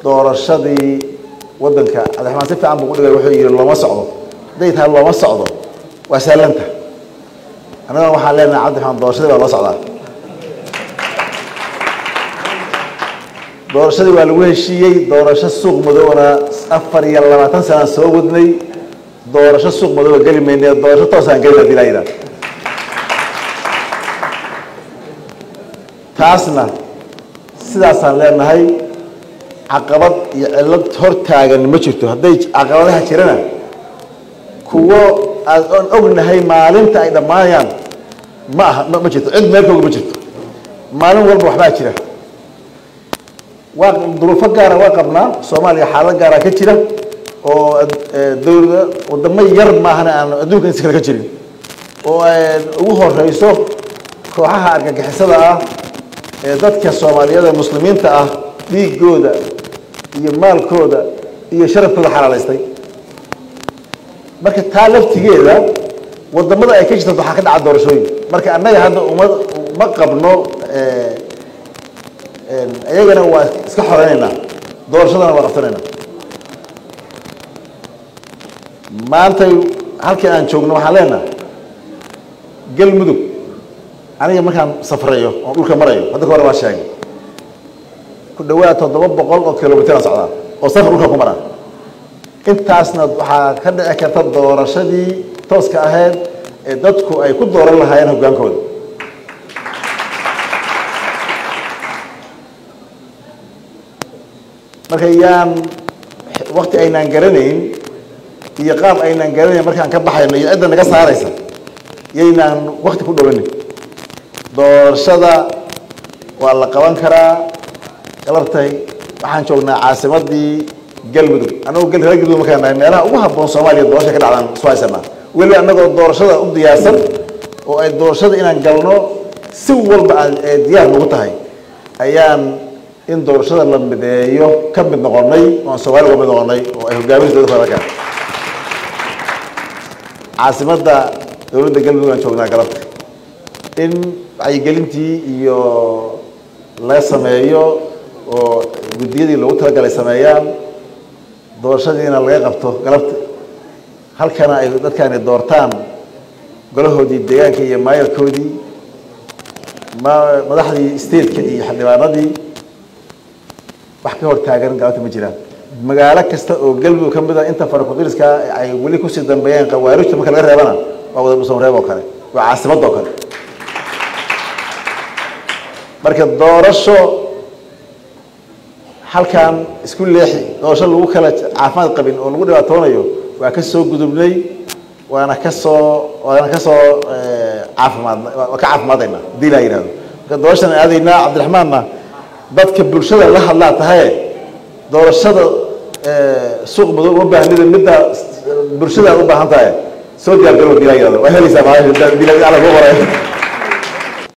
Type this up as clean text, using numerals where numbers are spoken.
دور الشدي ودنك هذا إحنا سفت عم بقول له وحي الله ما صعده ديت الله ما صعده وسلمته أنا وحالنا عبد الحمد دور الشدي الله صعده دور الشدي والوجه الشيء دور السوق مدورة أفر يلا ما تنسى سوودني دور السوق مدورة قال مني دور توصل قال لي لا taasna sidaasaan leenahay caqabad iyo cilad hor taagan ma jirto haday caqabadaha jirana kuwo aan ognahay maalinta ay dhamaayaan ma jirto cid meel fog ma jirto maalin walba waxba jira waa duruufo gaar ah waa qabnaa Soomaaliya xaalad gaar ah ka jira oo dawladda wadamo yar ma ahna aan adduunka iska ka jirin oo ugu horeyso kooxaha argagixisada ah dadka Soomaaliyada muslimiinta ah dhiigooda iyo maalkooda iyo sharafkooda xalaaleystay marka taa laftigeeda wadamada ay ka jirto waxa ka dhacay doorashooyin marka annaga hadda ma qabno ayagana waa iska xoreynayna doorashadana waa qabsanayna maanta halkii aan joogno waxaan leenahay galmudug aniga markaan safrayo oo dhulka marayo hadda hore waa sheegay ku dhawaad 700 oo kiiloomitir socda oo safar dhulka ku mara intaasna waxa ka dhici karta doorashadii tooska ahayd ee dadku ay ku dooran lahaayeen hogaankooda marka yaan waqti aynaan garanayn iyo qaab aynaan garanayn markaan ka baxayno iyo cidda naga saaraysa yaynaan waqti ku dhawanin doorashada waa la qaban karaa galabtay waxaan joognaa caasimadii galmudug anagoo galmudug markaan nahay meelaha ugu habboon Soomaaliya doorasho ka dhacdan soo haysana weli anagoo doorashada u diyaarsan oo ay doorashada inaan galno si walba diyaar nagu tahay ayaan in doorashada la mideeyo ka mid noqonay oo Soomaaliya uga mid noqonay oo ay hogaaminayso dadka federaalka caasimada dawladda galmudug aan joognaa galabtay in ay gelintii iyo la sameeyo oo gudiyadii loogu talagalay sameeyaan doorashadiina laga qabto galabta halkana ay dadkani doortaan golahoodii deegaanka iyo maayarkoodii madaxdii state-ka iyo xildhibaanadii wax ka hor taagan galabta ma jiraan magaalo kasta oo galmudug ka mid ah inta farqudiriska ay wali ku sii dambeeyeen qawaarijta marka laga reebana waa wada dhuusan reeb oo kale waa caasimad oo kale marka doorasho halkan isku leexi doorasho lagu kala caafimaad qabin oo lagu dhibaatoonayo waa ka soo gudubnay waana ka soo caafimaadayna diila yiraahdo marka doorashada aadayna Cabdiraxmaanna dadka bulshada la hadlaa tahay doorashada suuq madow u baahnida midda bulshada u baahan tahay soo diyaar garow diila yiraahdo waa helaysaa diila ala go waray